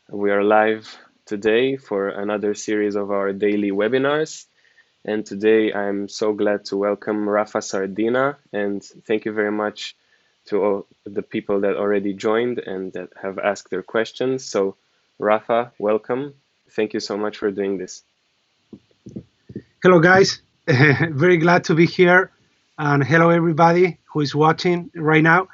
We are live today for another series of our daily webinars. And today I'm so glad to welcome Rafa Sardina. And thank you very much to all the people that already joined and that have asked their questions. So, Rafa, welcome. Thank you so much for doing this. Hello, guys. Very glad to be here. And hello, everybody who is watching right now.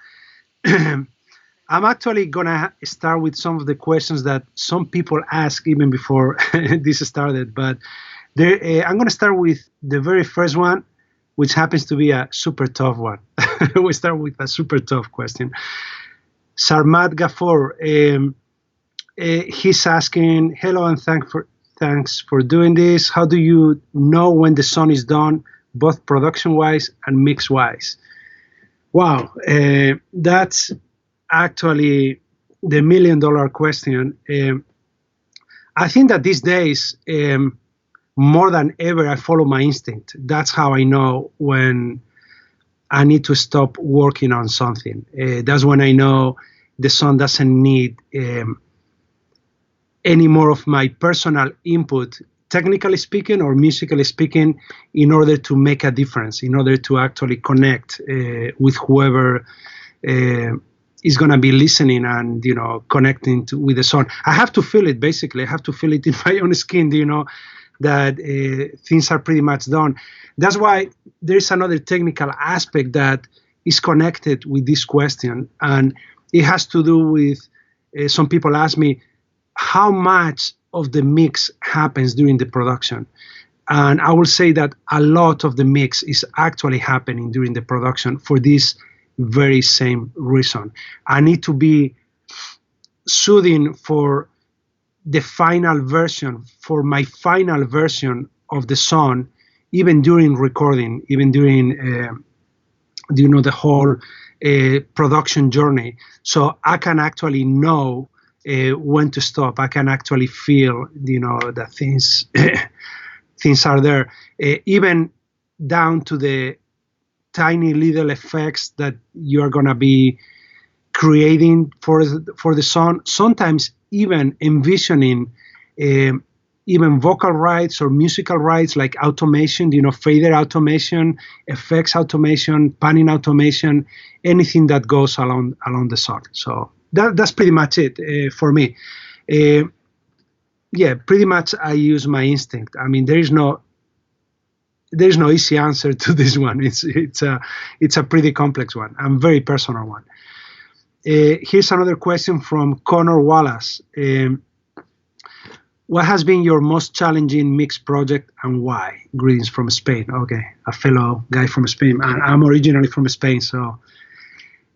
I'm actually going to start with some of the questions that some people ask even before this started. But I'm going to start with the very first one, which happens to be a super tough one. We start with a super tough question. Sarmat Gafour, he's asking, hello and thanks for doing this. How do you know when the song is done, both production-wise and mix-wise? Wow, that's actually the million-dollar question. I think that these days, more than ever, I follow my instinct. That's how I know when I need to stop working on something. That's when I know the song doesn't need any more of my personal input, technically speaking or musically speaking, in order to make a difference, in order to actually connect with whoever is going to be listening and, connecting with the song. I have to feel it, basically. I have to feel it in my own skin, that things are pretty much done. That's why there's another technical aspect that is connected with this question. And it has to do with, some people ask me, how much of the mix happens during the production? And I will say that a lot of the mix is actually happening during the production for this very same reason. I need to be soothing for the final version, for my final version of the song, even during recording, even during, the whole production journey. So I can actually know when to stop. I can actually feel, that things are there, even down to the tiny little effects that you are going to be creating for the song. Sometimes even envisioning even vocal rights or musical rights like automation, fader automation, effects automation, panning automation, anything that goes along the song. So that's pretty much it for me. Yeah, pretty much I use my instinct. I mean, there's no easy answer to this one. It's a pretty complex one and very personal one. Here's another question from Connor Wallace. What has been your most challenging mix project and why? Greetings from Spain. Okay, a fellow guy from Spain. I'm originally from Spain, so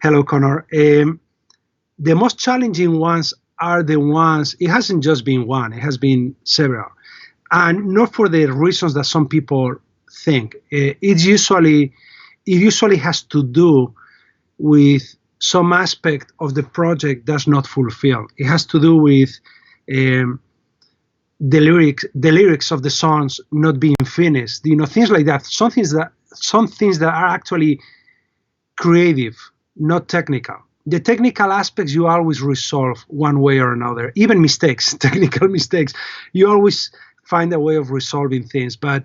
hello, Connor. The most challenging ones are the ones, it hasn't just been one, it has been several. And not for the reasons that some people think. It usually has to do with some aspect of the project that's not fulfilled. It has to do with the lyrics of the songs not being finished, things like that. Some things that are actually creative, not technical. The technical aspects you always resolve one way or another. Even mistakes, technical mistakes, you always find a way of resolving things. But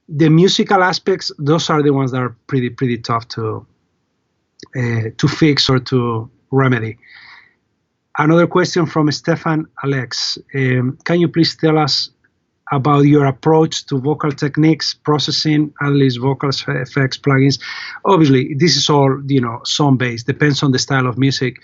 the musical aspects, those are the ones that are pretty tough to fix or to remedy. Another question from Stefan Alex. Can you please tell us about your approach to vocal techniques, processing, ad-libs, vocals, effects, plugins? Obviously, this is all, song-based, depends on the style of music.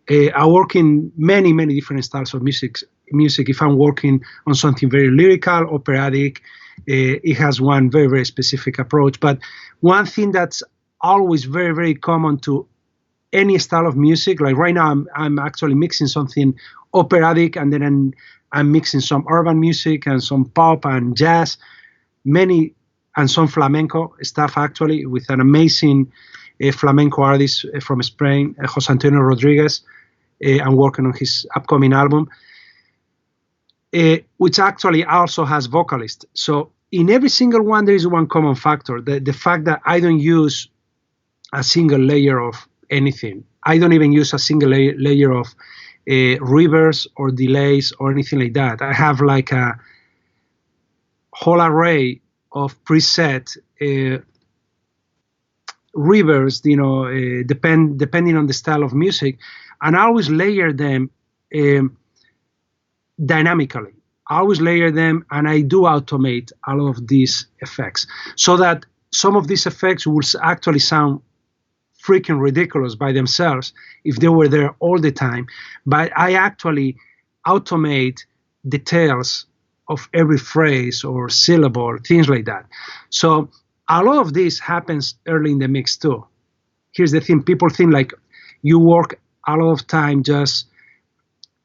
I work in many different styles of music. If I'm working on something very lyrical, operatic, it has one very specific approach. But one thing that's always very common to any style of music, like right now I'm actually mixing something operatic, and then I'm mixing some urban music and some pop and jazz, and some flamenco stuff, actually, with an amazing flamenco artist from Spain, Jose Antonio Rodriguez. I'm working on his upcoming album, which actually also has vocalists. So in every single one, there is one common factor, the fact that I don't use a single layer of anything. I don't even use a single layer of reverbs or delays or anything like that. I have like a whole array of preset reverbs, depending on the style of music, and I always layer them um, dynamically. I always layer them, and I do automate all of these effects so that some of these effects will actually sound freaking ridiculous by themselves if they were there all the time. But I actually automate details of every phrase or syllable, things like that. So a lot of this happens early in the mix too. Here's the thing: people think like you work a lot of time just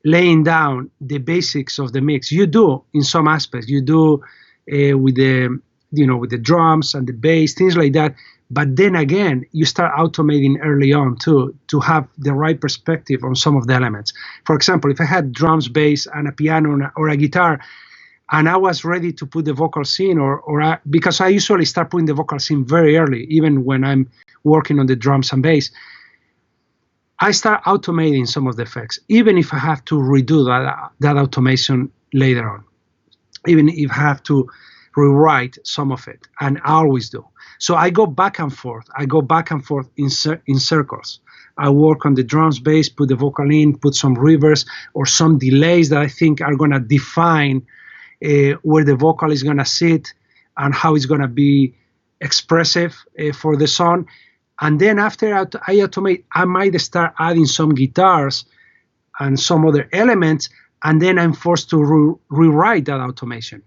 laying down the basics of the mix. You do in some aspects. You do with the with the drums and the bass, things like that. But then again, you start automating early on too to have the right perspective on some of the elements. For example, if I had drums, bass, and a piano or a guitar, and I was ready to put the vocals in, because I usually start putting the vocals in very early, even when I'm working on the drums and bass, I start automating some of the effects, even if I have to redo that automation later on, even if I have to rewrite some of it, and I always do. So I go back and forth. I go back and forth in circles. I work on the drums, bass, put the vocal in, put some reverbs or some delays that I think are going to define where the vocal is going to sit and how it's going to be expressive for the song. And then after I automate, I might start adding some guitars and some other elements, and then I'm forced to rewrite that automation.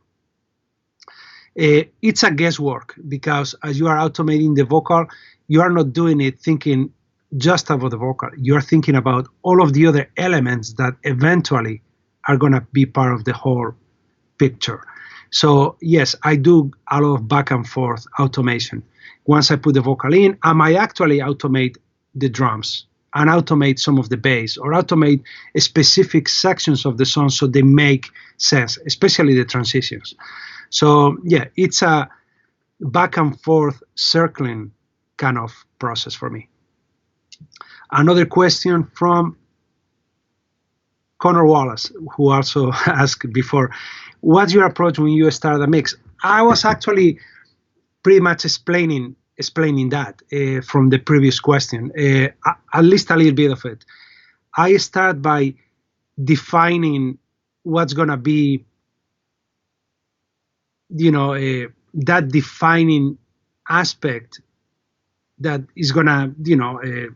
It's a guesswork because as you are automating the vocal, you are not doing it thinking just about the vocal. You are thinking about all of the other elements that eventually are going to be part of the whole picture. So yes, I do a lot of back and forth automation. Once I put the vocal in, I might actually automate the drums and automate some of the bass or automate specific sections of the song so they make sense, especially the transitions. So yeah, it's a back and forth circling kind of process for me. Another question from Connor Wallace, who also asked before, what's your approach when you start a mix? I was actually pretty much explaining that from the previous question, at least a little bit of it. I start by defining what's going to be, that defining aspect that is going to,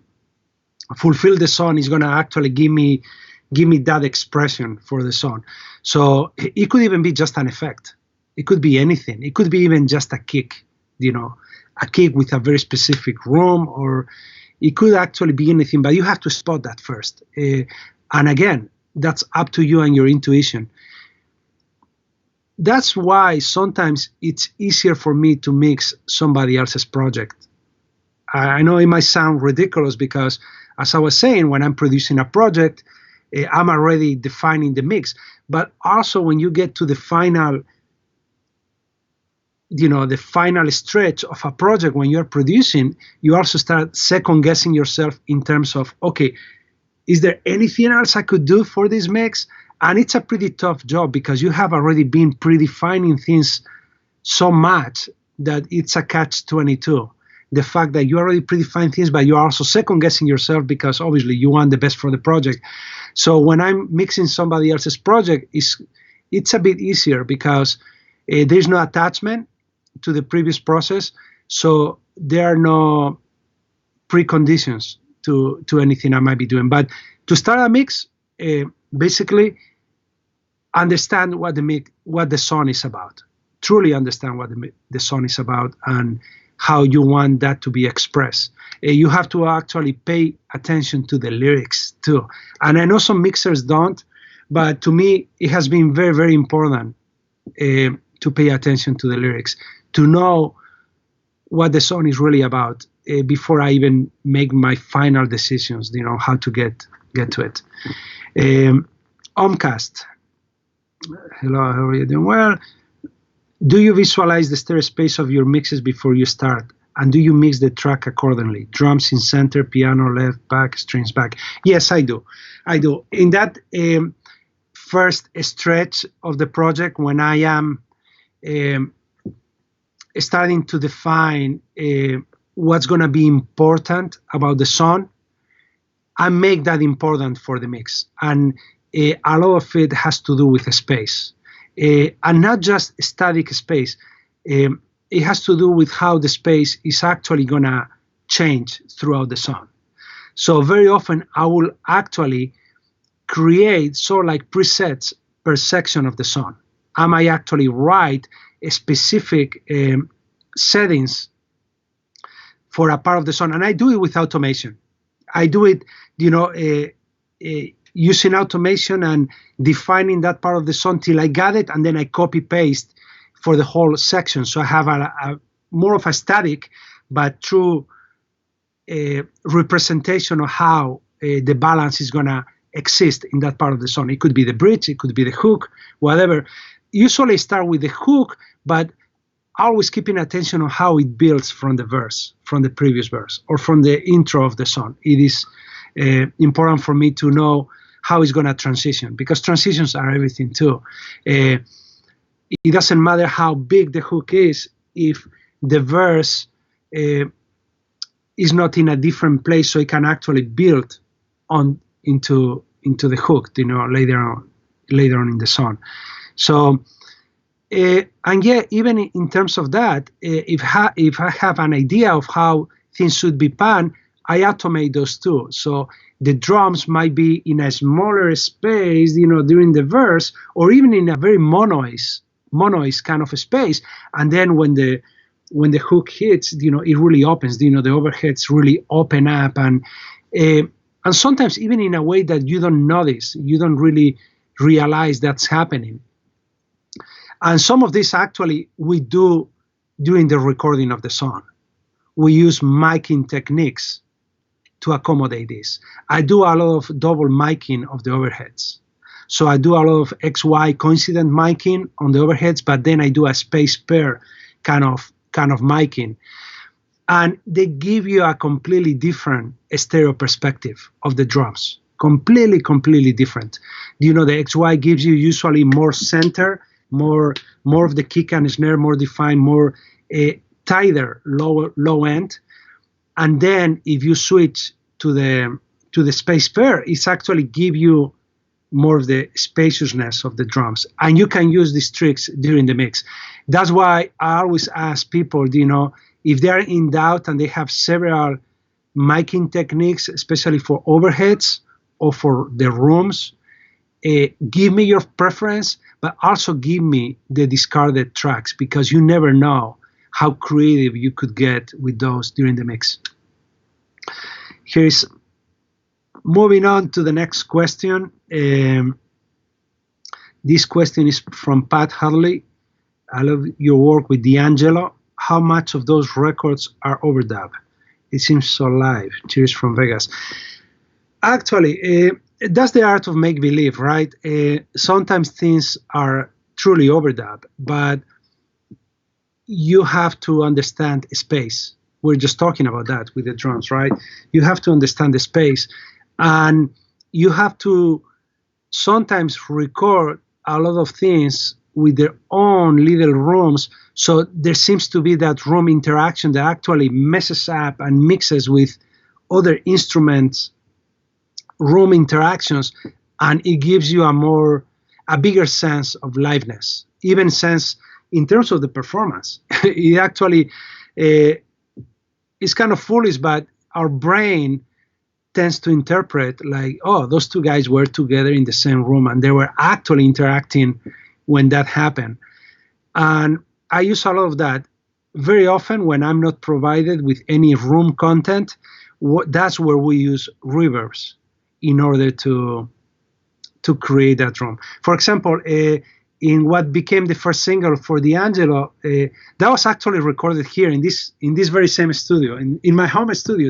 fulfill the song, is going to actually give me that expression for the song. So it could even be just an effect. It could be anything. It could be even just a kick, a kick with a very specific room, or it could actually be anything, but you have to spot that first. And again, that's up to you and your intuition. That's why sometimes it's easier for me to mix somebody else's project. I know it might sound ridiculous because, as I was saying, when I'm producing a project, I'm already defining the mix. But also when you get to the final, the final stretch of a project, when you're producing, you also start second guessing yourself in terms of, okay, is there anything else I could do for this mix? And it's a pretty tough job because you have already been predefining things so much that it's a catch-22. The fact that you already predefine things, but you're also second guessing yourself because obviously you want the best for the project. So when I'm mixing somebody else's project, it's a bit easier because there's no attachment to the previous process. So there are no preconditions to anything I might be doing. But to start a mix, basically understand what the song is about. Truly understand what the song is about and how you want that to be expressed. You have to actually pay attention to the lyrics too. And I know some mixers don't, but to me, it has been very, very important to pay attention to the lyrics, to know what the song is really about before I even make my final decisions, how to get to it. Omcast. Hello, how are you doing? Well, do you visualize the stereo space of your mixes before you start? And do you mix the track accordingly? Drums in center, piano left, back, strings back. Yes, I do. I do. In that first stretch of the project, when I am um, starting to define what's going to be important about the song, I make that important for the mix. And a lot of it has to do with space. And not just static space. It has to do with how the space is actually going to change throughout the song. So very often I will actually create sort of like presets per section of the song. I might actually write a specific settings for a part of the song, and I do it with automation. I do it, using automation and defining that part of the song till I got it, and then I copy paste for the whole section. So I have a more of a static, but true representation of how the balance is going to exist in that part of the song. It could be the bridge, it could be the hook, whatever. Usually start with the hook, but always keeping attention on how it builds from the verse, from the previous verse, or from the intro of the song. It is important for me to know how it's going to transition, because transitions are everything too. It doesn't matter how big the hook is if the verse is not in a different place, so it can actually build on into the hook, later on in the song. So. And yeah, even in terms of that, if I have an idea of how things should be panned, I automate those too. So the drums might be in a smaller space, during the verse, or even in a very monoice kind of a space. And then when the hook hits, it really opens. The overheads really open up, and sometimes even in a way that you don't notice, you don't really realize that's happening. And some of this actually we do during the recording of the song. We use miking techniques to accommodate this. I do a lot of double miking of the overheads. So I do a lot of XY coincident miking on the overheads, but then I do a space pair kind of miking. And they give you a completely different stereo perspective of the drums. Completely different. The XY gives you usually more center, more of the kick and snare, more defined, more tighter low end. And then if you switch to the space pair, it's actually give you more of the spaciousness of the drums. And you can use these tricks during the mix. That's why I always ask people, if they're in doubt and they have several miking techniques, especially for overheads or for the rooms, give me your preference, but also give me the discarded tracks, because you never know how creative you could get with those during the mix. Here's moving on to the next question. This question is from Pat Hadley. I love your work with D'Angelo. How much of those records are overdub? It seems so live. Cheers from Vegas. Actually, that's the art of make-believe, right? Sometimes things are truly overdub, but you have to understand space. We're just talking about that with the drums, right? You have to understand the space, and you have to sometimes record a lot of things with their own little rooms. So there seems to be that room interaction that actually messes up and mixes with other instruments, room interactions, and it gives you a bigger sense of liveness, even sense in terms of the performance. It actually is kind of foolish, but our brain tends to interpret like, oh, those two guys were together in the same room and they were actually interacting when that happened. And I use a lot of that very often when I'm not provided with any room content. That's where we use reverbs in order to create that room. For example, in what became the first single for D'Angelo, that was actually recorded here in this very same studio, in my home studio.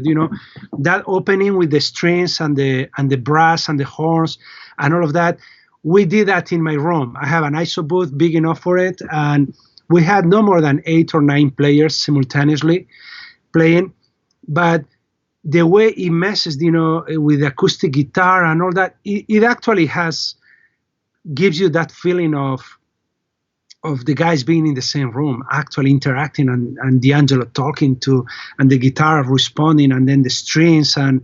That opening with the strings and the brass and the horns and all of that. We did that in my room. I have an ISO booth big enough for it, and we had no more than 8 or 9 players simultaneously. playing, but the way it messes, with acoustic guitar and all that, it actually gives you that feeling of the guys being in the same room, actually interacting, and D'Angelo talking to, and the guitar responding, and then the strings, and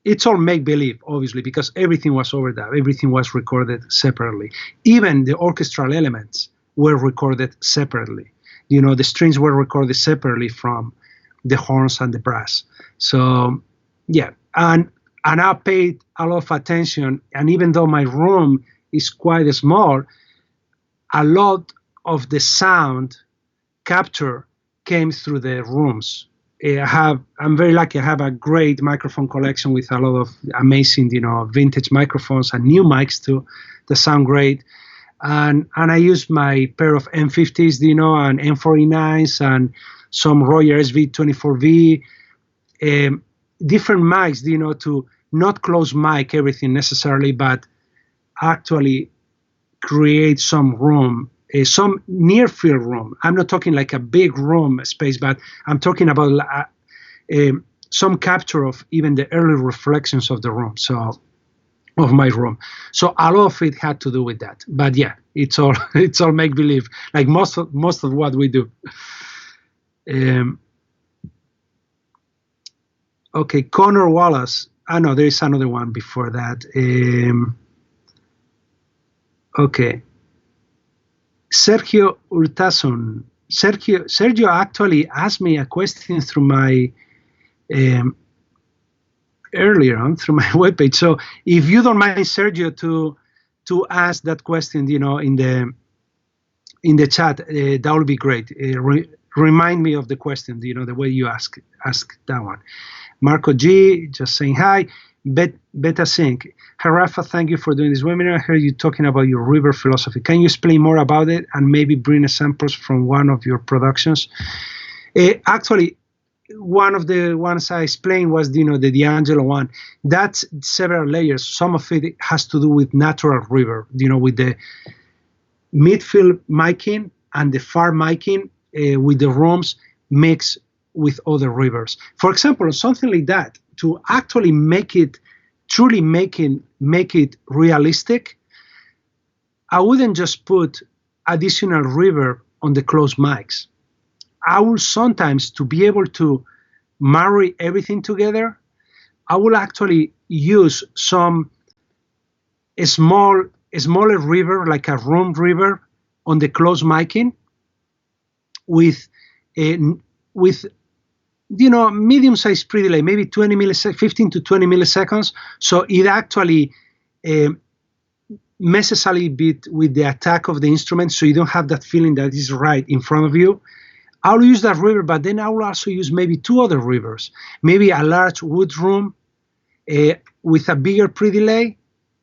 it's all make believe, obviously, because everything was overdubbed, everything was recorded separately. Even the orchestral elements were recorded separately. The strings were recorded separately from the horns and the brass. So, yeah, and I paid a lot of attention, and even though my room is quite small, a lot of the sound capture came through the rooms. I'm very lucky. I have a great microphone collection with a lot of amazing, vintage microphones and new mics too that sound great. And I use my pair of M50s, and M49s and some Royer SV24V, different mics, to not close mic everything necessarily, but actually create some room, some near field room. I'm not talking like a big room space, but I'm talking about some capture of even the early reflections of the room, so of my room. So a lot of it had to do with that. But yeah, it's all it's all make believe, like most of what we do. Okay, Connor Wallace. No, there is another one before that. Okay. Sergio Urtasun. Sergio actually asked me a question through my earlier on through my webpage. So if you don't mind, Sergio, to ask that question, in the chat, that would be great. Remind me of the question, the way you ask that one. Marco G, just saying hi. Beta Sync. Hi, Rafa, thank you for doing this webinar. I heard you talking about your river philosophy. Can you explain more about it and maybe bring examples from one of your productions? Actually, one of the ones I explained was, the D'Angelo one. That's several layers. Some of it has to do with natural river, with the midfield miking and the far miking with the rooms mixed with other rivers. For example, something like that, to actually truly make it realistic, I wouldn't just put additional reverb on the closed mics. I will sometimes, to be able to marry everything together, I will actually use some smaller reverb, like a room reverb, on the closed miking with medium-sized pre-delay, maybe 20 milliseconds, 15 to 20 milliseconds. So it actually messes a little bit with the attack of the instrument, so you don't have that feeling that is right in front of you. I'll use that reverb, but then I will also use maybe two other reverbs, maybe a large wood room with a bigger pre-delay,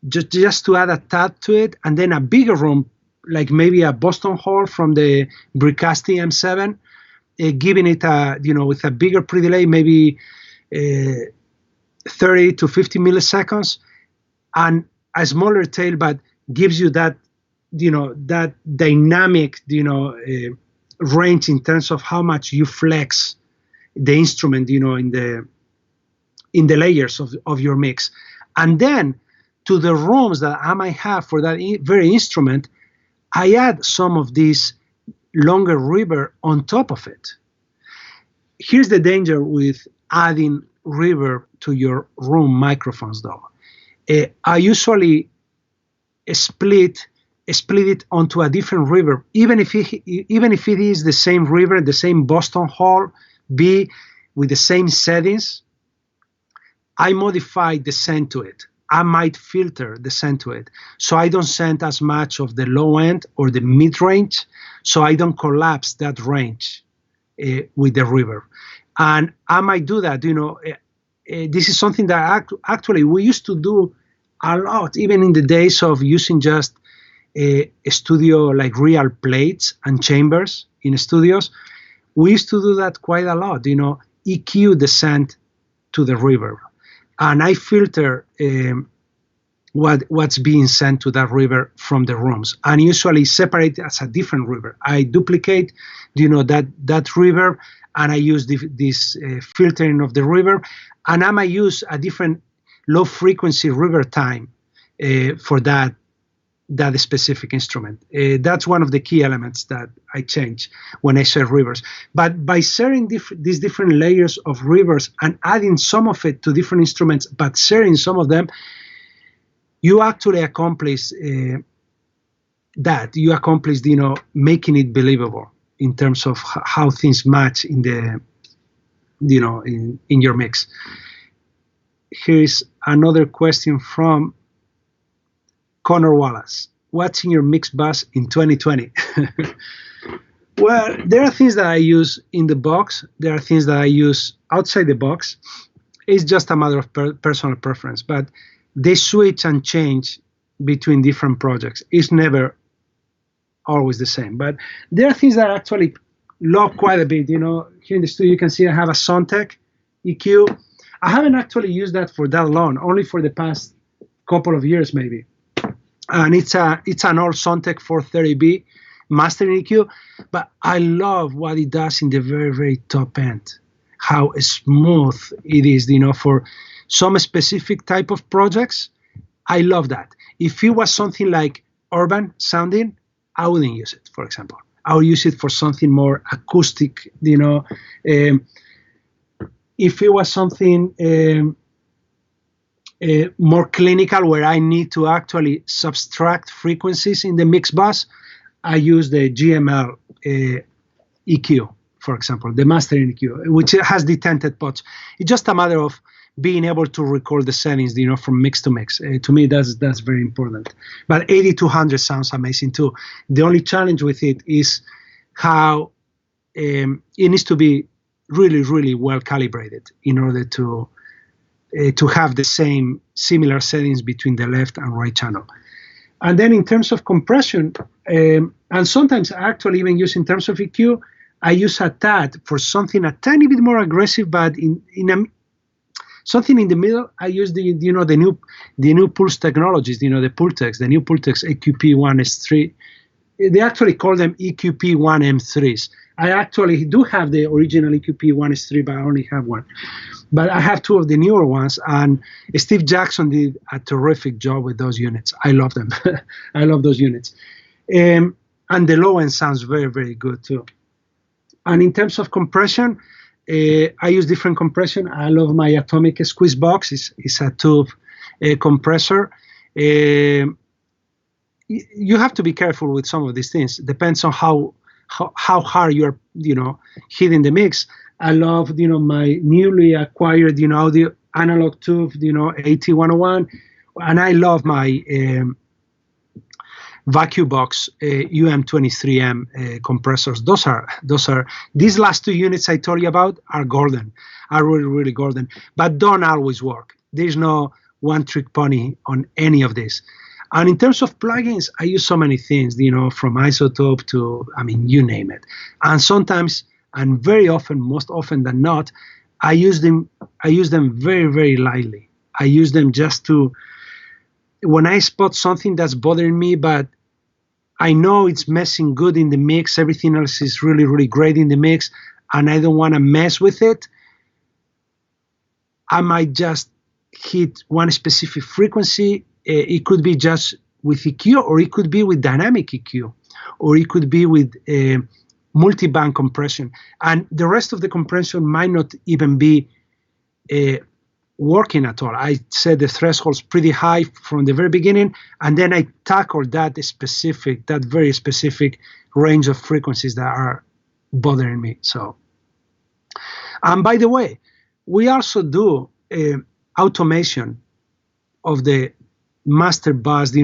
just to add a tad to it, and then a bigger room, like maybe a Boston Hall from the Bricasti M7, giving it with a bigger pre-delay, maybe 30 to 50 milliseconds, and a smaller tail, but gives you that that dynamic range in terms of how much you flex the instrument in the layers of your mix. And then to the rooms that I might have for that very instrument, I add some of this longer reverb on top of it. Here's the danger with adding reverb to your room microphones, though. I usually split it onto a different reverb, even if it is the same reverb, the same Boston Hall B with the same settings. I modify the send to it. I might filter the send to it, so I don't send as much of the low end or the mid range, so I don't collapse that range with the reverb. And I might do that. This is something that actually we used to do a lot, even in the days of using just a studio, like real plates and chambers in studios. We used to do that quite a lot. EQ the send to the reverb, and I filter what's being sent to that river from the rooms, and usually separate as a different river. I duplicate, that river, and I use this filtering of the river, and I might use a different low frequency river time for that specific instrument. That's one of the key elements that I change when I share rivers. But by sharing these different layers of rivers and adding some of it to different instruments, but sharing some of them, you actually accomplish that. You accomplish, making it believable in terms of how things match in the, in your mix. Here's another question from Connor Wallace. What's in your mix bus in 2020? Well, there are things that I use in the box. There are things that I use outside the box. It's just a matter of personal preference. But they switch and change between different projects. It's never always the same. But there are things that I actually love quite a bit. Here in the studio, you can see I have a Soundtech EQ. I haven't actually used that for that long, only for the past couple of years maybe. And it's an old Soundtech 430B mastering EQ, but I love what it does in the very, very top end, how smooth it is, for some specific type of projects. I love that. If it was something like urban sounding, I wouldn't use it, for example. I would use it for something more acoustic, if it was something more clinical, where I need to actually subtract frequencies in the mix bus, I use the GML EQ, for example, the mastering EQ, which has detented pots. It's just a matter of being able to record the settings, from mix to mix. To me, that's very important. But 8200 sounds amazing too. The only challenge with it is how it needs to be really, really well calibrated in order to have the similar settings between the left and right channel. And then in terms of compression, and sometimes I actually even use in terms of EQ, I use a TAT for something a tiny bit more aggressive, but something in the middle. I use the new Pulse technologies, the Pultex, the new Pultex EQP1S3. They actually call them EQP1M3s. I actually do have the original EQP1S3, but I only have one. But I have two of the newer ones, and Steve Jackson did a terrific job with those units. I love them. I love those units. And the low end sounds very, very good too. And in terms of compression, I use different compression. I love my Atomic Squeeze Box. It's a tube compressor. You have to be careful with some of these things. Depends on how hard you're, hitting the mix. I love, my newly acquired, audio analog tube, AT101, and I love my vacuum box UM23M compressors. Those are these last two units I told you about are golden, are really, really golden, but don't always work. There's no one trick pony on any of this. And in terms of plugins, I use so many things, from Isotope to, you name it. And sometimes, and very often, most often than not, I use them very, very lightly. I use them just to, when I spot something that's bothering me, but I know it's messing good in the mix, everything else is really, really great in the mix, and I don't want to mess with it, I might just hit one specific frequency. It could be just with EQ, or it could be with dynamic EQ, or it could be with multi-band compression. And the rest of the compression might not even be working at all. I set the thresholds pretty high from the very beginning, and then I tackle that very specific range of frequencies that are bothering me. So, and by the way, we also do automation of the master bus,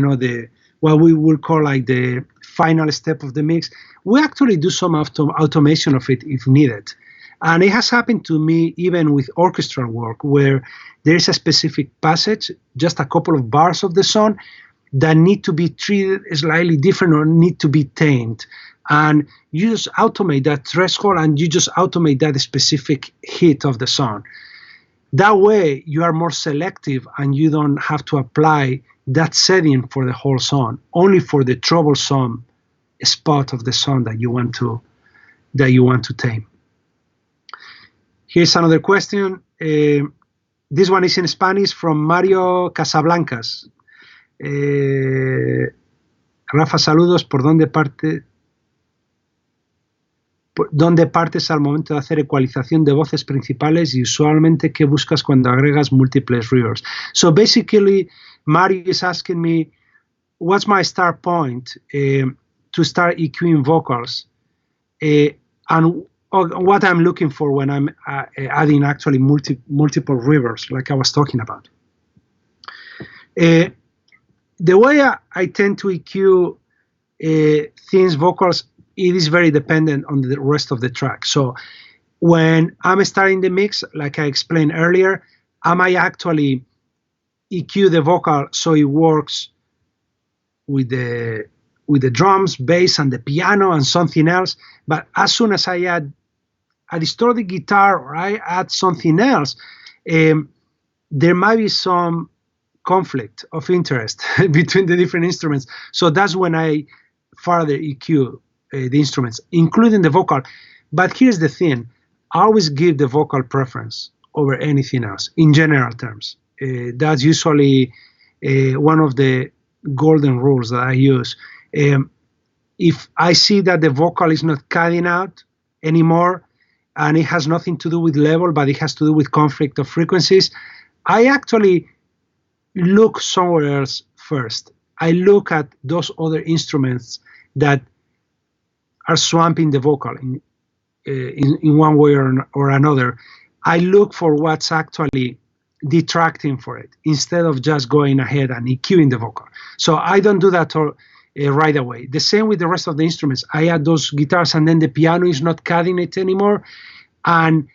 what we would call like the final step of the mix. We actually do some automation of it if needed. And it has happened to me even with orchestral work, where there is a specific passage, just a couple of bars of the song, that need to be treated slightly different or need to be tamed. And you just automate that threshold, and you just automate that specific hit of the song. That way, you are more selective and you don't have to apply that setting for the whole song, only for the troublesome spot of the song that you want to tame. Here's another question. This one is in Spanish from Mario Casablancas. Rafa, saludos. ¿Dónde partes al momento de hacer ecualización de voces principales y usualmente qué buscas cuando agregas múltiples reverbs? So basically, Mario is asking me, what's my start point to start EQing vocals, and what I'm looking for when I'm adding actually multiple reverbs, like I was talking about. The way I tend to EQ things, vocals, it is very dependent on the rest of the track. So when I'm starting the mix, like I explained earlier, I might actually EQ the vocal so it works with the drums, bass, and the piano and something else. But as soon as I add a distorted guitar or I add something else, there might be some conflict of interest between the different instruments. So that's when I further EQ the instruments, including the vocal. But here's the thing, I always give the vocal preference over anything else in general terms. That's usually one of the golden rules that I use. If I see that the vocal is not cutting out anymore and it has nothing to do with level, but it has to do with conflict of frequencies, I actually look somewhere else first. I look at those other instruments that are swamping the vocal in one way or another. I look for what's actually detracting for it instead of just going ahead and EQing the vocal. So I don't do that right away. The same with the rest of the instruments. I add those guitars and then the piano is not cutting it anymore. And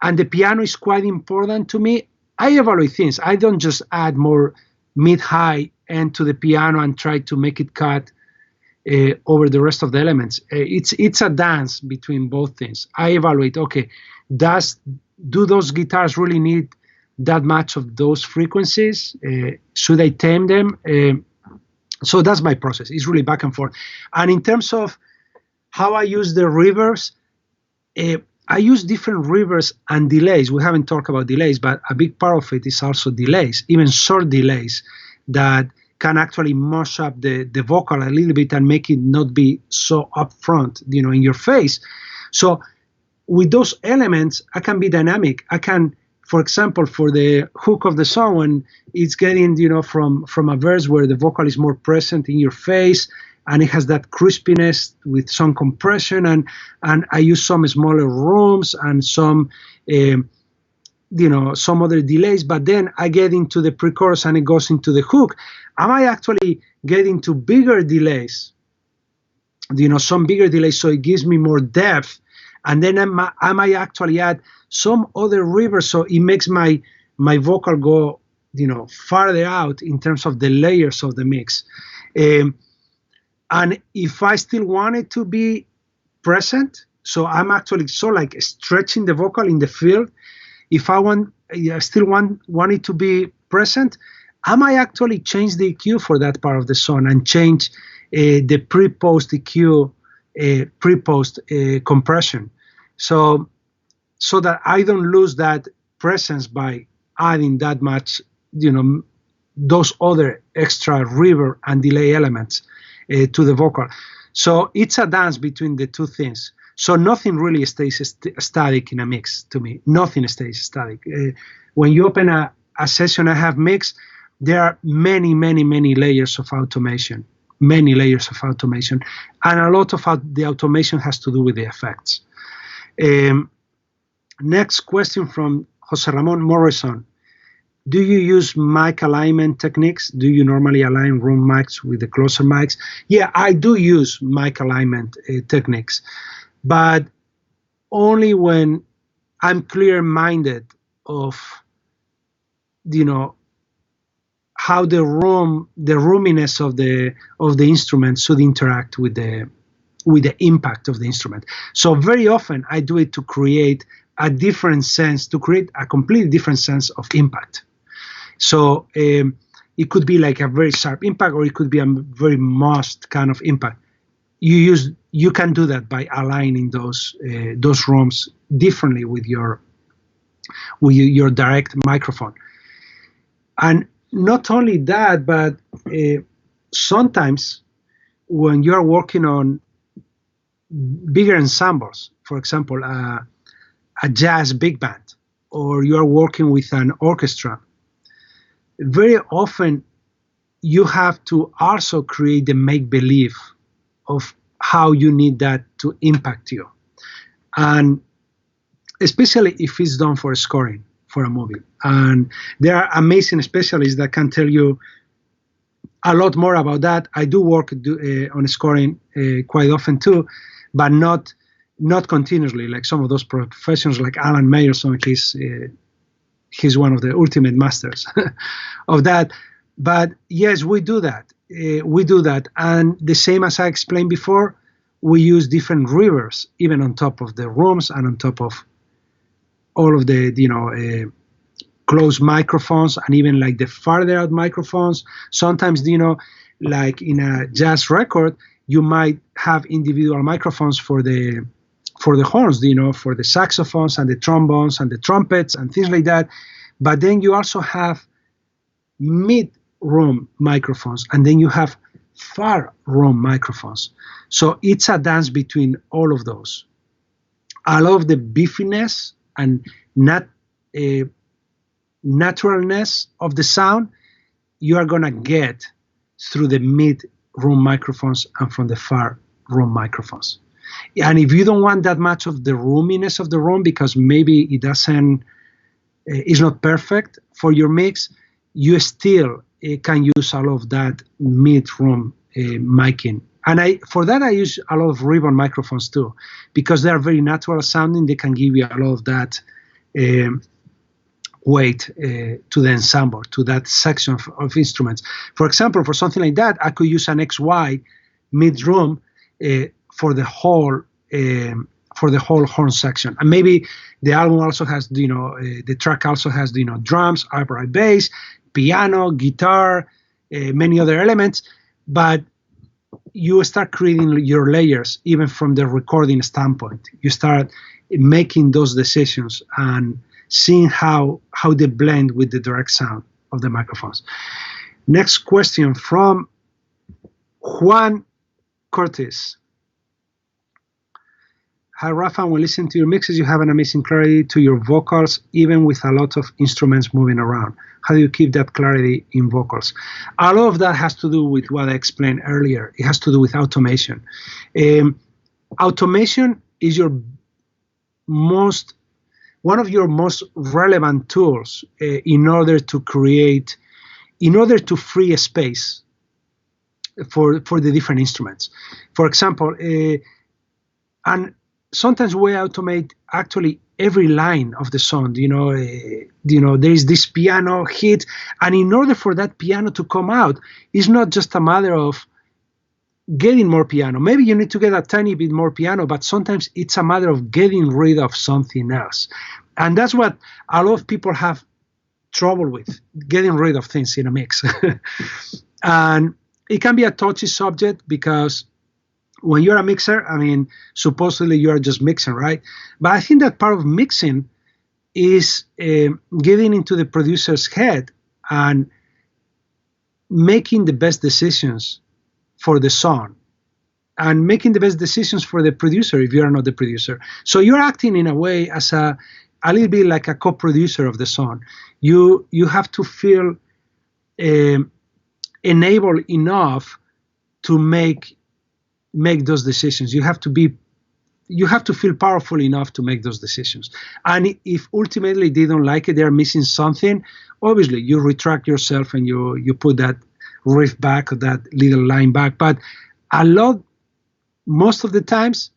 the piano is quite important to me. I evaluate things. I don't just add more mid-high end to the piano and try to make it cut over the rest of the elements. It's a dance between both things. I evaluate, okay, do those guitars really need that much of those frequencies? Should I tame them? So that's my process. It's really back and forth. And in terms of how I use the reverbs, I use different reverbs and delays. We haven't talked about delays, but a big part of it is also delays, even short delays that can actually mush up the vocal a little bit and make it not be so upfront, in your face. So with those elements, I can be dynamic. I can, for example, for the hook of the song, when it's getting, from a verse where the vocal is more present in your face and it has that crispiness with some compression, and I use some smaller rooms and some, some other delays, but then I get into the pre-chorus and it goes into the hook. I might actually get into bigger delays, some bigger delays, so it gives me more depth. And then I might actually add some other reverb, so it makes my vocal go, farther out in terms of the layers of the mix. And if I still want it to be present, so I'm actually like stretching the vocal in the field. If I still want it to be present, I might actually change the EQ for that part of the song and change the pre-post EQ, pre-post compression, so that I don't lose that presence by adding that much, those other extra reverb and delay elements to the vocal. So it's a dance between the two things. So nothing really stays static in a mix to me. Nothing stays static. When you open a session I have mixed, there are many, many, many layers of automation. Many layers of automation. And a lot of the automation has to do with the effects. Next question from Jose Ramon Morrison. Do you use mic alignment techniques? Do you normally align room mics with the closer mics? Yeah, I do use mic alignment techniques, but only when I'm clear-minded of, how the roominess of the instrument should interact with the impact of the instrument. So very often I do it to create a different sense, to create a completely different sense of impact. So it could be like a very sharp impact, or it could be a very most kind of impact. You can do that by aligning those rooms differently with your direct microphone. And not only that, but sometimes when you are working on bigger ensembles, for example, a jazz big band, or you are working with an orchestra, very often you have to also create the make-believe of how you need that to impact you. And especially if it's done for scoring for a movie. And there are amazing specialists that can tell you a lot more about that. I do work on scoring quite often too, but not continuously like some of those professionals like Alan Meyerson. He's one of the ultimate masters of that. But yes, we do that. And the same as I explained before, we use different reverbs even on top of the rooms and on top of all of the closed microphones, and even like the farther out microphones. Sometimes, like in a jazz record, you might have individual microphones for the horns, for the saxophones and the trombones and the trumpets and things like that. But then you also have mid-room microphones, and then you have far room microphones. So it's a dance between all of those. I love the beefiness and naturalness of the sound you are going to get through the mid-room microphones and from the far room microphones. And if you don't want that much of the roominess of the room, because maybe it's not perfect for your mix, you still can use a lot of that mid-room miking. And for that I use a lot of ribbon microphones too, because they are very natural sounding. They can give you a lot of that weight to the ensemble, to that section of instruments. For example, for something like that, I could use an XY mid-room for the whole horn section. And maybe the album also has, the track also has, drums, upright bass, piano, guitar, many other elements. But you start creating your layers even from the recording standpoint. You start making those decisions and seeing how they blend with the direct sound of the microphones. Next question from Juan Cortez. Hi, Rafa. When listening to your mixes, you have an amazing clarity to your vocals, even with a lot of instruments moving around. How do you keep that clarity in vocals? A lot of that has to do with what I explained earlier. It has to do with automation. Automation is one of your most relevant tools in order to free a space for the different instruments. For example, and sometimes we automate actually every line of the song. There is this piano hit, and in order for that piano to come out, it's not just a matter of getting more piano. Maybe you need to get a tiny bit more piano, but sometimes it's a matter of getting rid of something else. And that's what a lot of people have trouble with, getting rid of things in a mix. And it can be a touchy subject, because when you're a mixer, supposedly you are just mixing, right? But I think that part of mixing is getting into the producer's head and making the best decisions for the song, and making the best decisions for the producer if you are not the producer. So you're acting in a way as a little bit like a co-producer of the song. You have to feel enabled enough to make those decisions. You have to feel powerful enough to make those decisions. And if ultimately they don't like it, they're missing something, obviously you retract yourself and you put that riff back, or that little line back. But most of the times,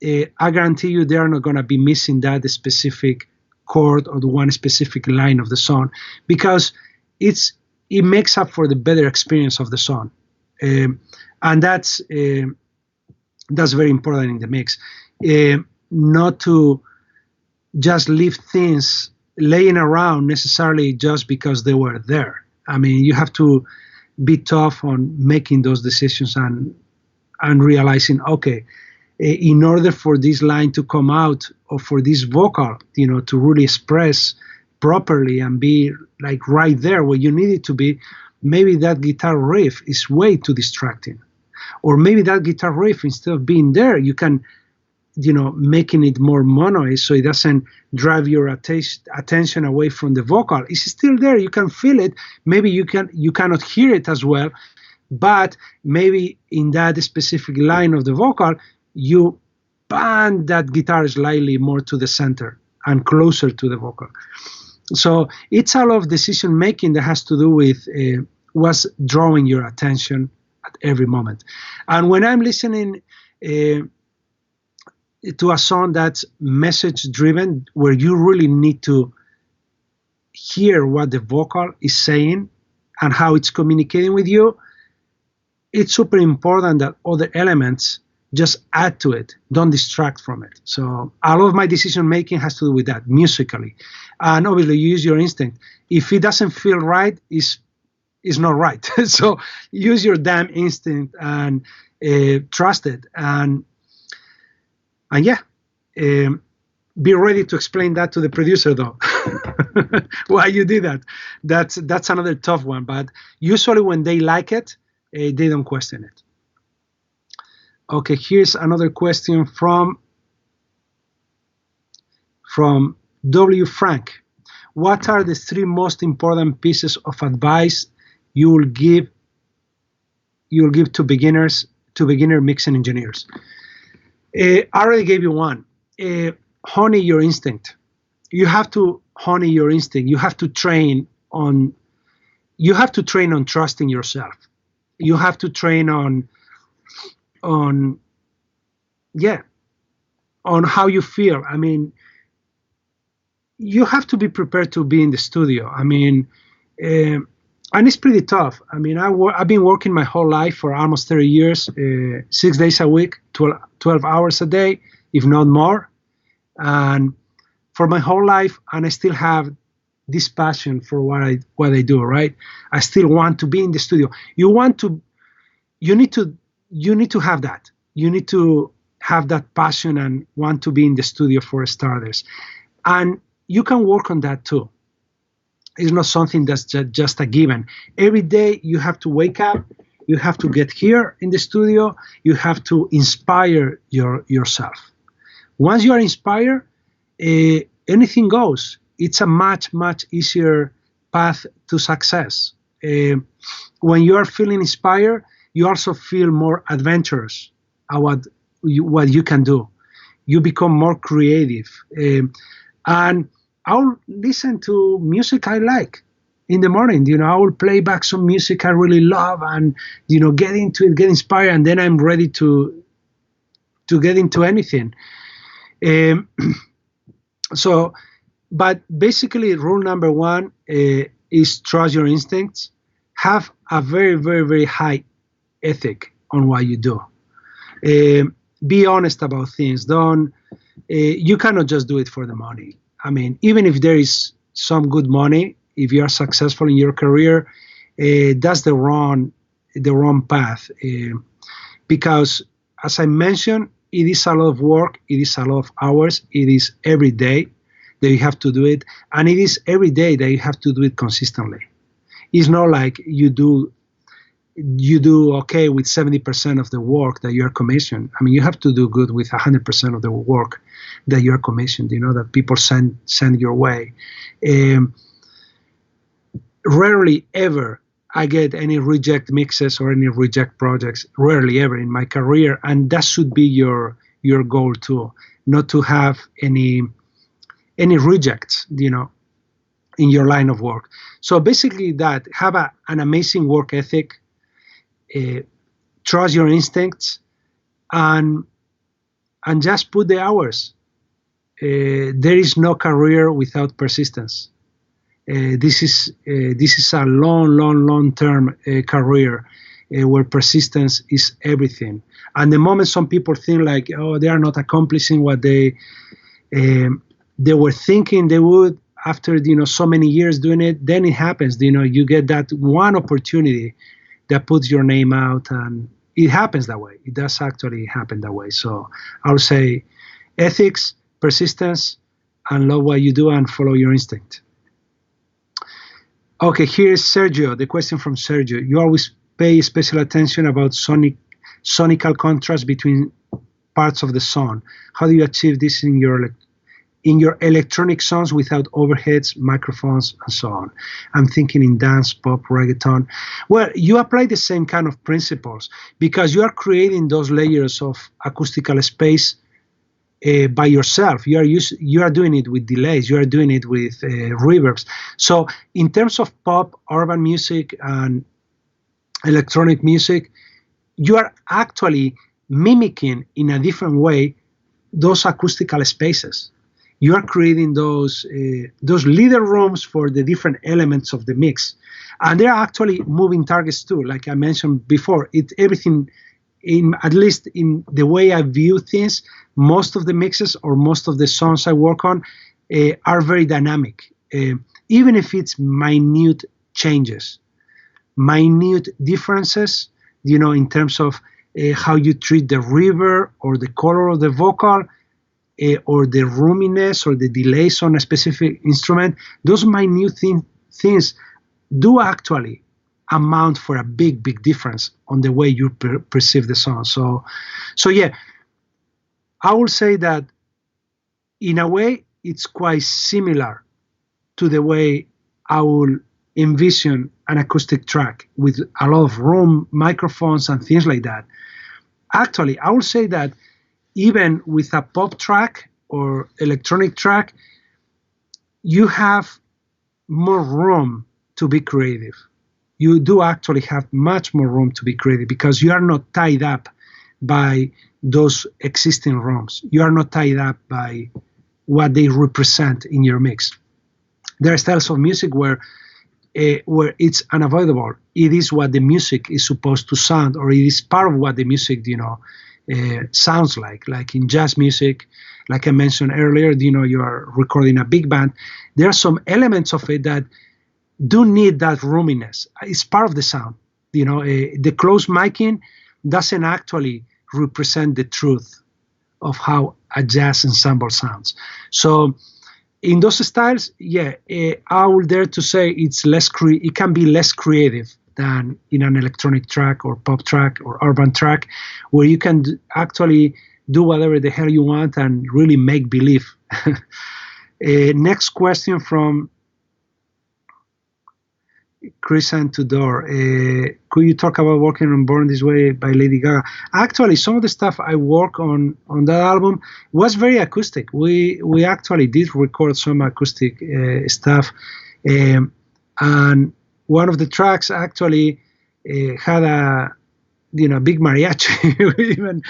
I guarantee you they are not going to be missing that specific chord or the one specific line of the song, because it makes up for the better experience of the song. And that's very important in the mix. Not to just leave things laying around necessarily just because they were there. I mean, you have to be tough on making those decisions and realizing, okay, in order for this line to come out, or for this vocal, to really express properly and be like right there where you need it to be, maybe that guitar riff is way too distracting. Or maybe that guitar riff, instead of being there, you can, making it more monoid so it doesn't drive your attention away from the vocal. It's still there. You can feel it. Maybe you cannot hear it as well, but maybe in that specific line of the vocal, you pan that guitar slightly more to the center and closer to the vocal. So it's a lot of decision making that has to do with what's drawing your attention at every moment. And when I'm listening to a song that's message driven, where you really need to hear what the vocal is saying and how it's communicating with you, it's super important that other elements just add to it, don't distract from it. So a lot of my decision making has to do with that musically. And obviously, you use your instinct. If it doesn't feel right, it's not right. So use your damn instinct and trust it. And yeah, be ready to explain that to the producer, though. Why you did that? That's another tough one. But usually when they like it, they don't question it. Okay, here's another question from W. Frank. What are the 3 most important pieces of advice you will give to beginner mixing engineers? I already gave you one. Honey your instinct. You have to honey your instinct. You have to train on trusting yourself. You have to train on how you feel. I mean, you have to be prepared to be in the studio. I mean, and it's pretty tough. I mean, I've been working my whole life for almost 30 years, 6 days a week, 12 hours a day, if not more. And for my whole life, and I still have this passion for what I do, right? I still want to be in the studio. You need to have that. You need to have that passion and want to be in the studio, for starters. And you can work on that too. It's not something that's just a given. Every day you have to wake up, you have to get here in the studio, you have to inspire yourself. Once you are inspired, anything goes. It's a much, much easier path to success. When you are feeling inspired, you also feel more adventurous at what you can do. You become more creative. And I'll listen to music I like in the morning. I will play back some music I really love and, get into it, get inspired, and then I'm ready to get into anything. But basically, rule number 1 is trust your instincts. Have a very, very, very high ethic on what you do. Be honest about things. You cannot just do it for the money. I mean, even if there is some good money, if you are successful in your career, that's the wrong path. Because, as I mentioned, it is a lot of work. It is a lot of hours. It is every day that you have to do it, and it is every day that you have to do it consistently. It's not like you do okay with 70% of the work that you're commissioned. I mean, you have to do good with 100% of the work that you're commissioned, that people send your way. Rarely ever I get any reject mixes or any reject projects, rarely ever in my career, and that should be your goal too, not to have any rejects, in your line of work. So basically that, have an amazing work ethic, trust your instincts, and just put the hours. There is no career without persistence. This is a long term career where persistence is everything. And the moment some people think like, oh, they are not accomplishing what they they were thinking they would after so many years doing it. Then it happens. You get that one opportunity that puts your name out, and it happens that way. It does actually happen that way. So I would say ethics, persistence, and love what you do and follow your instinct. Okay, here's Sergio. The question from Sergio: you always pay special attention about sonical contrast between parts of the song. How do you achieve this in your electronic songs without overheads, microphones, and so on? I'm thinking in dance, pop, reggaeton. Well, you apply the same kind of principles because you are creating those layers of acoustical space by yourself. You are doing it with delays. You are doing it with reverbs. So in terms of pop, urban music, and electronic music, you are actually mimicking in a different way those acoustical spaces. You are creating those little rooms for the different elements of the mix, and they're actually moving targets too. Like I mentioned before, everything at least in the way I view things. Most of the mixes or most of the songs I work on are very dynamic, even if it's minute changes, minute differences. In terms of how you treat the river or the color of the vocal, or the roominess or the delays on a specific instrument, those minute things do actually amount for a big difference on the way you perceive the song. So yeah, I will say that in a way it's quite similar to the way I will envision an acoustic track with a lot of room, microphones, and things like that. Actually, I will say that even with a pop track or electronic track, you have more room to be creative. You do actually have much more room to be creative because you are not tied up by those existing rooms. You are not tied up by what they represent in your mix. There are styles of music where it's unavoidable. It is what the music is supposed to sound, or it is part of what the music, sounds like in jazz music. Like I mentioned earlier, you are recording a big band. There are some elements of it that do need that roominess. It's part of the sound. The close miking doesn't actually represent the truth of how a jazz ensemble sounds. So in those styles, I would dare to say it can be less creative than in an electronic track or pop track or urban track, where you can actually do whatever the hell you want and really make believe. Next question from Chris and Tudor. Could you talk about working on Born This Way by Lady Gaga? Actually, some of the stuff I work on that album was very acoustic. We actually did record some acoustic stuff, and one of the tracks actually had a big mariachi even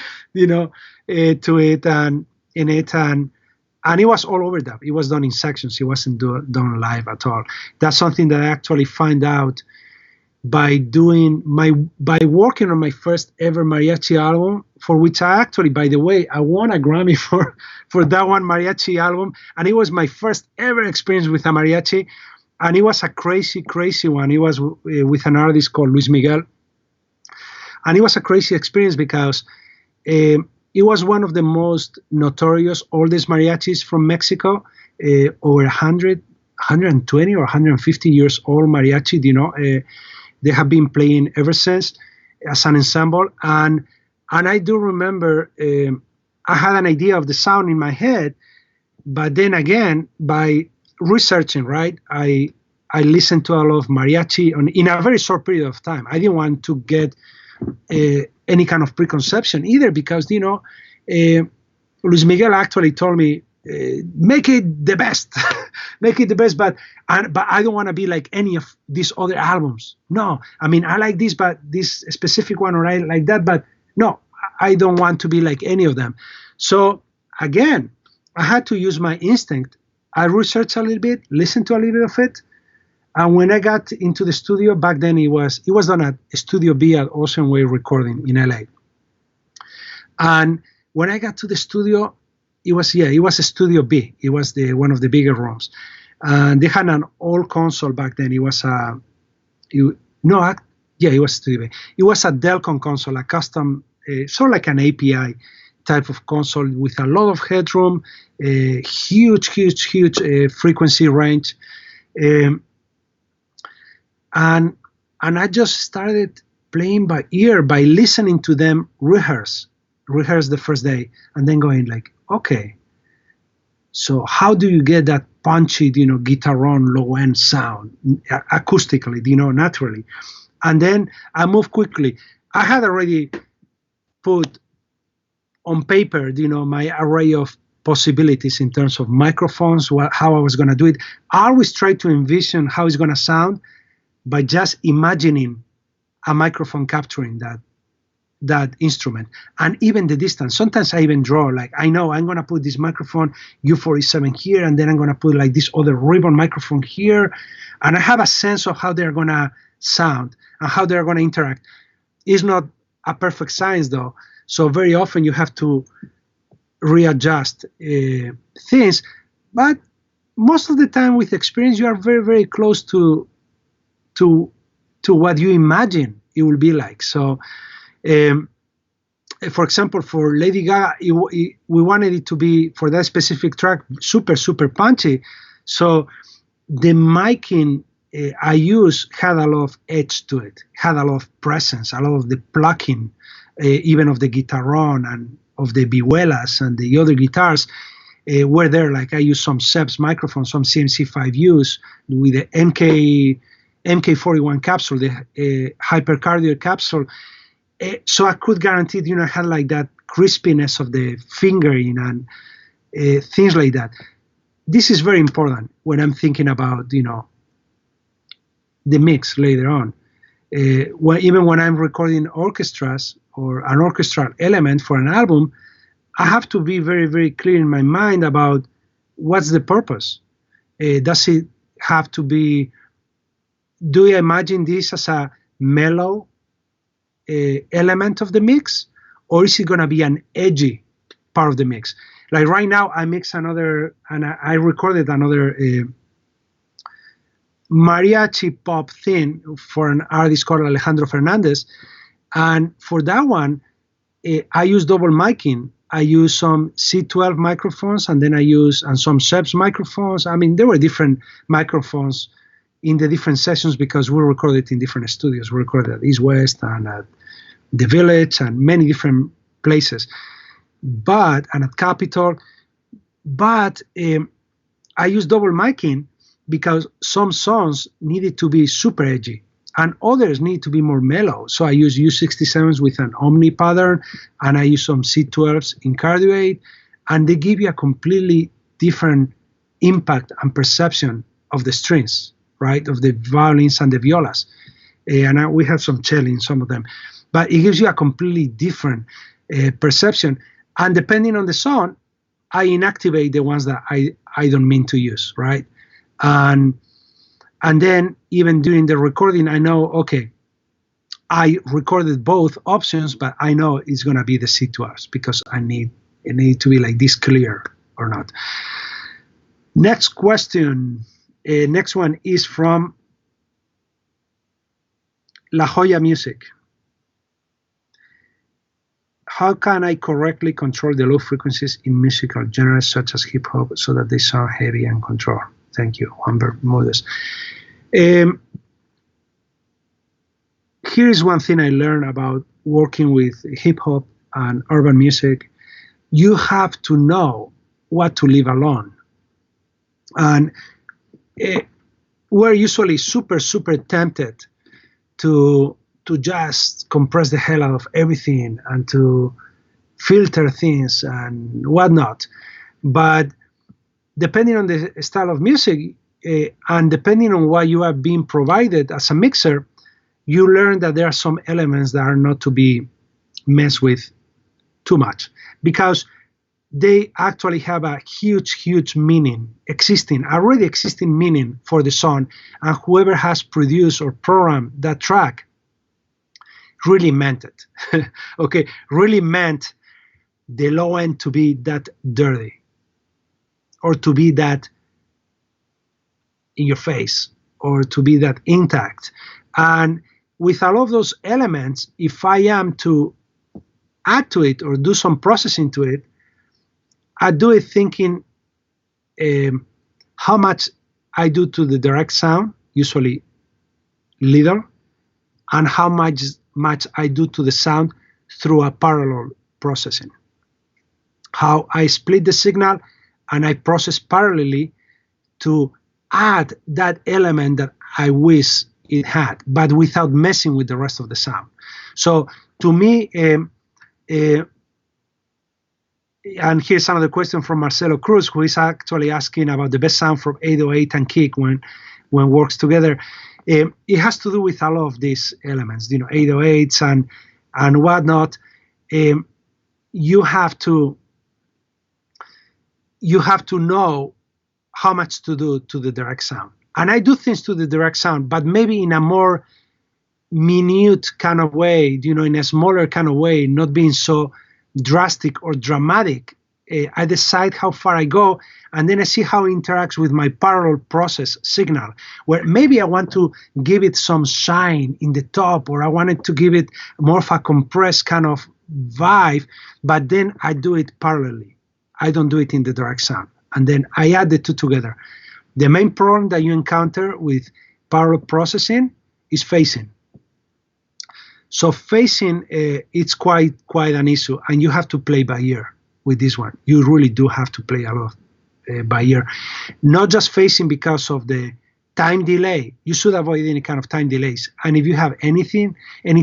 to it and in it, and it was all overdub. It was done in sections. It wasn't done live at all. That's something that I actually find out by working on my first ever mariachi album, for which I actually, by the way, I won a Grammy for that one mariachi album, and it was my first ever experience with a mariachi, and it was a crazy one. It was with an artist called Luis Miguel, and it was a crazy experience because it was one of the most notorious, oldest mariachis from Mexico, over 100, 120 or 150 years old mariachi. They have been playing ever since as an ensemble. And I do remember I had an idea of the sound in my head, but then again, by researching, right, I listened to a lot of mariachi in a very short period of time. I didn't want to get any kind of preconception either, because Luis Miguel actually told me, make it the best, make it the best, but I don't want to be like any of these other albums. No, I mean, I like this, but this specific one, or I like that, but no, I don't want to be like any of them. So again, I had to use my instinct. I researched a little bit, listened to a little bit of it. And when I got into the studio, back then it was done at Studio B at Ocean Way Recording in LA. And when I got to the studio, it was a Studio B. It was the one of the bigger rooms, and they had an old console back then. It was a it, no, yeah, it was Studio B. It was a Delcon console, a custom, sort of like an API type of console with a lot of headroom, huge frequency range, um, and I just started playing by ear by listening to them rehearse the first day, and then going like, okay, so how do you get that punchy, guitar on low end sound acoustically, naturally? And then I moved quickly. I had already put on paper, my array of possibilities in terms of microphones, how I was going to do it. I always try to envision how it's going to sound by just imagining a microphone capturing that instrument, and even the distance. Sometimes I even draw, like, I know I'm going to put this microphone U47 here, and then I'm going to put like this other ribbon microphone here, and I have a sense of how they're going to sound and how they're going to interact. It's not a perfect science though, so very often you have to readjust things, but most of the time with experience you are very close to what you imagine it will be like. So for example, for Lady Gaga, we wanted it to be, for that specific track, super punchy. So the miking I used had a lot of edge to it, had a lot of presence, a lot of the plucking, even of the guitarron and of the vihuelas and the other guitars were there. Like I used some Seb's microphones, some CMC5Us with the MK41 capsule, the hypercardiac capsule. So I could guarantee, I had like that crispiness of the fingering and things like that. This is very important when I'm thinking about, the mix later on. Even when I'm recording orchestras or an orchestral element for an album, I have to be very clear in my mind about what's the purpose. Does it have to be, do I imagine this as a mellow element of the mix, or is it going to be an edgy part of the mix? Like right now, I recorded another mariachi pop thing for an artist called Alejandro Fernandez, and for that one, I use double miking. I use some C12 microphones, and then I use some Seb's microphones. I mean, there were different microphones in the different sessions because we recorded in different studios. We recorded at East West and at the Village and many different places, and at Capitol. But I use double miking because some songs needed to be super edgy and others need to be more mellow. So I use U67s with an Omni pattern, and I use some C12s in Cardio 8, and they give you a completely different impact and perception of the strings, right, of the violins and the violas. And we have some cello in some of them. But it gives you a completely different perception. And depending on the song, I inactivate the ones that I don't mean to use, right? And then even during the recording, I know, okay, I recorded both options, but I know it's going to be the C12s because it need to be like this clear or not. Next question. Next one is from La Joya Music. How can I correctly control the low frequencies in musical genres such as hip hop so that they sound heavy and controlled? Thank you, Juan Bermudez. Here is one thing I learned about working with hip hop and urban music. You have to know what to leave alone. And we're usually super tempted to just compress the hell out of everything and to filter things and whatnot. But depending on the style of music and depending on what you are being provided as a mixer, you learn that there are some elements that are not to be messed with too much because they actually have a huge meaning, already existing meaning for the song, and whoever has produced or programmed that track really meant it. Okay, really meant the low end to be that dirty or to be that in your face or to be that intact. And with all of those elements, if I am to add to it or do some processing to it, I do it thinking how much I do to the direct sound, usually little, and how much I do to the sound through a parallel processing. How I split the signal and I process parallelly to add that element that I wish it had, but without messing with the rest of the sound. So to me, and here's another question from Marcelo Cruz, who is actually asking about the best sound from 808 and kick when works together. It has to do with a lot of these elements, 808s and whatnot. You have to know how much to do to the direct sound. And I do things to the direct sound, but maybe in a more minute kind of way, in a smaller kind of way, not being so drastic or dramatic. I decide how far I go, and then I see how it interacts with my parallel process signal, where maybe I want to give it some shine in the top, or I wanted to give it more of a compressed kind of vibe, but then I do it parallelly. I don't do it in the direct sound. And then I add the two together. The main problem that you encounter with parallel processing is phasing. So phasing, it's quite an issue, and you have to play by ear with this one. You really do have to play a lot by ear. Not just phasing because of the time delay. You should avoid any kind of time delays. And if you have any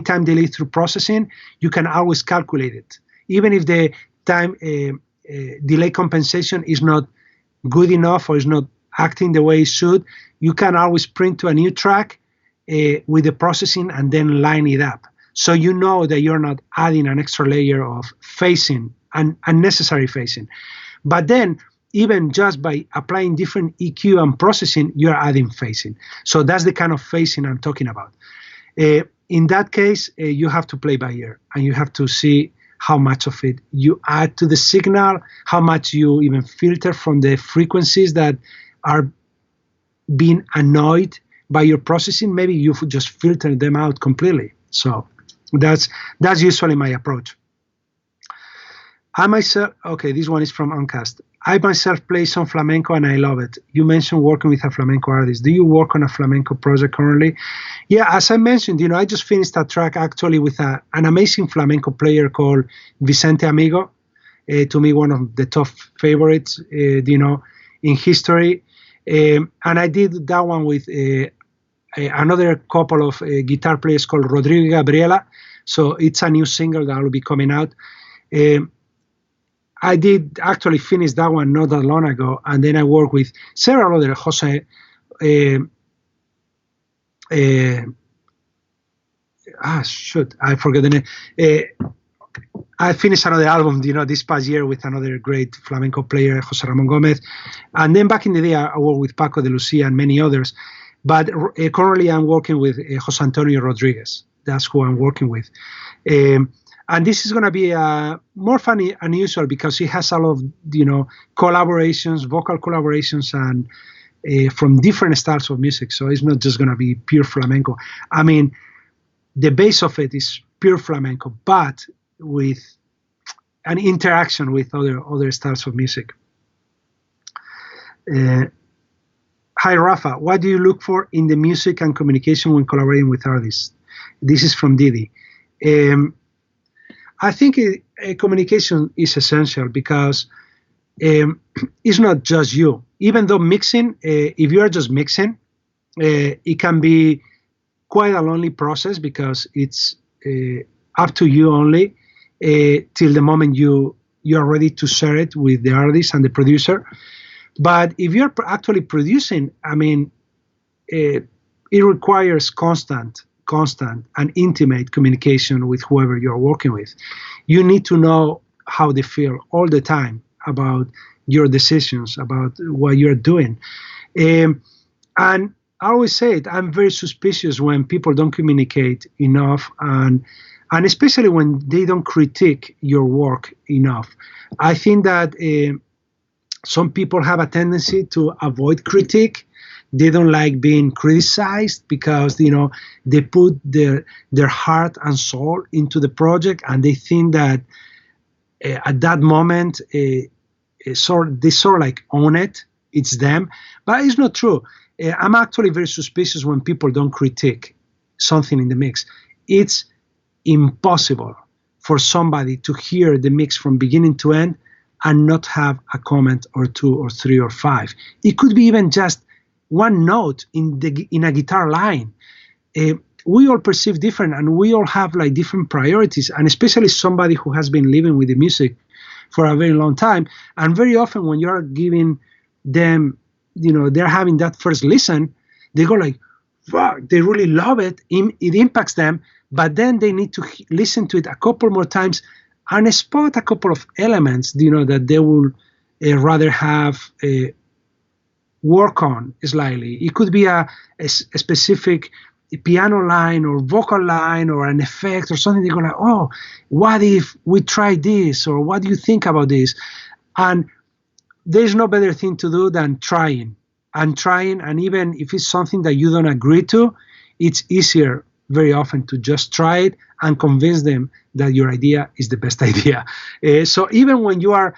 time delay through processing, you can always calculate it. Even if the time delay compensation is not good enough or is not acting the way it should, you can always print to a new track with the processing and then line it up. So you know that you're not adding an extra layer of phasing and unnecessary phasing. But then even just by applying different EQ and processing, you're adding phasing. So that's the kind of phasing I'm talking about. In that case, you have to play by ear, and you have to see how much of it you add to the signal, how much you even filter from the frequencies that are being annoyed by your processing. Maybe you just filter them out completely. So that's usually my approach. I myself, okay, this one is from Uncast. I myself play some flamenco and I love it. You mentioned working with a flamenco artist. Do you work on a flamenco project currently? Yeah, as I mentioned, I just finished a track actually with an amazing flamenco player called Vicente Amigo. To me, one of the top favorites, in history. And I did that one with another couple of guitar players called Rodrigo Gabriela. So it's a new single that will be coming out. I did actually finish that one not that long ago, and then I worked with several other Jose. I forget the name. I finished another album, this past year with another great flamenco player, Jose Ramon Gomez, and then back in the day I worked with Paco de Lucia and many others. But currently I'm working with Jose Antonio Rodriguez. That's who I'm working with. And this is going to be more funny and unusual because he has a lot of, collaborations, vocal collaborations, and from different styles of music. So it's not just going to be pure flamenco. I mean, the base of it is pure flamenco, but with an interaction with other styles of music. Hi, Rafa. What do you look for in the music and communication when collaborating with artists? This is from Didi. I think communication is essential because it's not just you. Even though mixing, if you are just mixing, it can be quite a lonely process because it's up to you only till the moment you are ready to share it with the artist and the producer. But if you're actually producing, I mean, it requires constant and intimate communication with whoever you're working with. You need to know how they feel all the time about your decisions, about what you're doing. And I always say it, I'm very suspicious when people don't communicate enough and and especially when they don't critique your work enough. I think that some people have a tendency to avoid critique. They don't like being criticized because they put their heart and soul into the project, and they think that at that moment they sort of like own it. It's them, but it's not true. I'm actually very suspicious when people don't critique something in the mix. It's impossible for somebody to hear the mix from beginning to end and not have a comment or two or three or five. It could be even just one note in a guitar line. We all perceive different, and we all have like different priorities, and especially somebody who has been living with the music for a very long time. And very often when you're giving them, they're having that first listen, they go like, wow, they really love it. It impacts them, but then they need to listen to it a couple more times and spot a couple of elements, that they will rather have work on slightly. It could be a specific piano line or vocal line or an effect or something. They go like, oh, what if we try this? Or what do you think about this? And there's no better thing to do than trying. And even if it's something that you don't agree to, it's easier very often to just try it and convince them that your idea is the best idea. So even when you are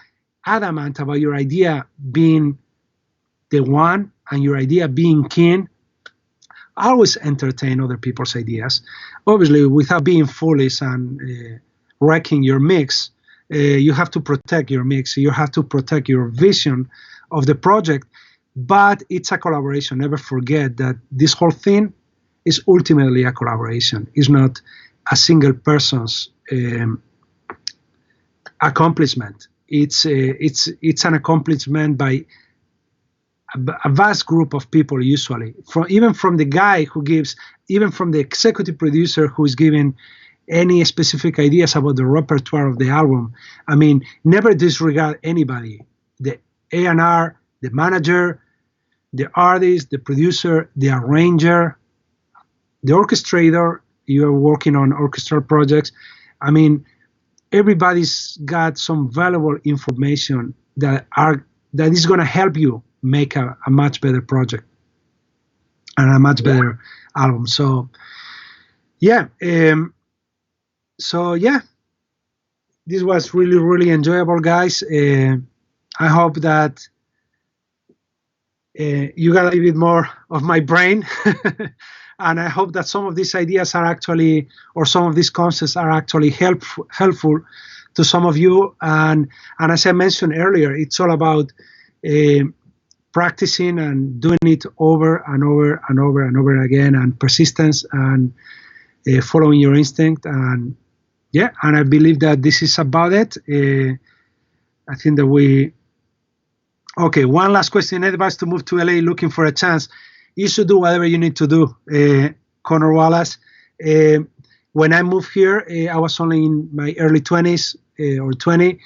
adamant about your idea being the one and your idea being king, always entertain other people's ideas, obviously without being foolish and wrecking your mix. You have to protect your mix. You have to protect your vision of the project, but it's a collaboration. Never forget that this whole thing is ultimately a collaboration. It's not a single person's accomplishment. It's an accomplishment by a vast group of people, usually, even from the guy who gives, even from the executive producer who is giving any specific ideas about the repertoire of the album. I mean, never disregard anybody. The A&R, the manager, the artist, the producer, the arranger, the orchestrator. You are working on orchestral projects. I mean, everybody's got some valuable information that is going to help you make a much better project and a much better album. So yeah, this was really, really enjoyable, guys. I hope that you got a little bit more of my brain. And I hope that some of these ideas are actually, or some of these concepts are actually helpful to some of you. And as I mentioned earlier, it's all about practicing and doing it over and over and over and over again, and persistence and following your instinct. And yeah, and I believe that this is about it. I think that okay, one last question. Advice to move to LA looking for a chance. You should do whatever you need to do, Connor Wallace. When I moved here, I was only in my early 20s or 20.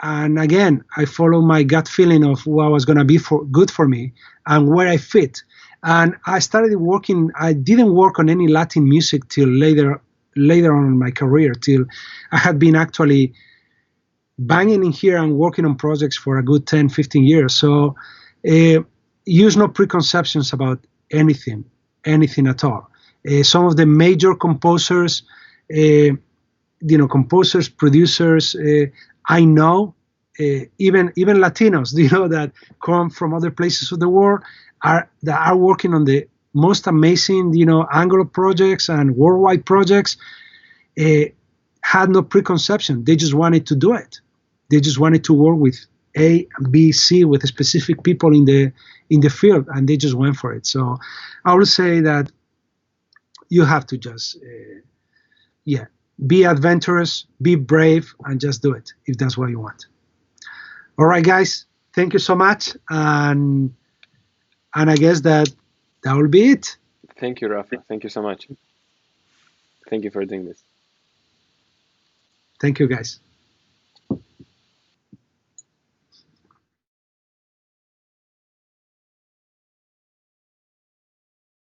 And again, I followed my gut feeling of what was going to be good for me and where I fit. And I started working. I didn't work on any Latin music till later on in my career, till I had been actually banging in here and working on projects for a good 10, 15 years. So use no preconceptions about anything at all. Some of the major composers, composers, producers, I know, even Latinos, that come from other places of the world, that are working on the most amazing, Anglo projects and worldwide projects, had no preconception. They just wanted to do it. They just wanted to work with A, B, C, with specific people in the field, and they just went for it. So I would say that you have to just, be adventurous, be brave, and just do it if that's what you want. All right, guys, thank you so much, and I guess that will be it. Thank you, Rafa. Thank you so much. Thank you for doing this. Thank you, guys.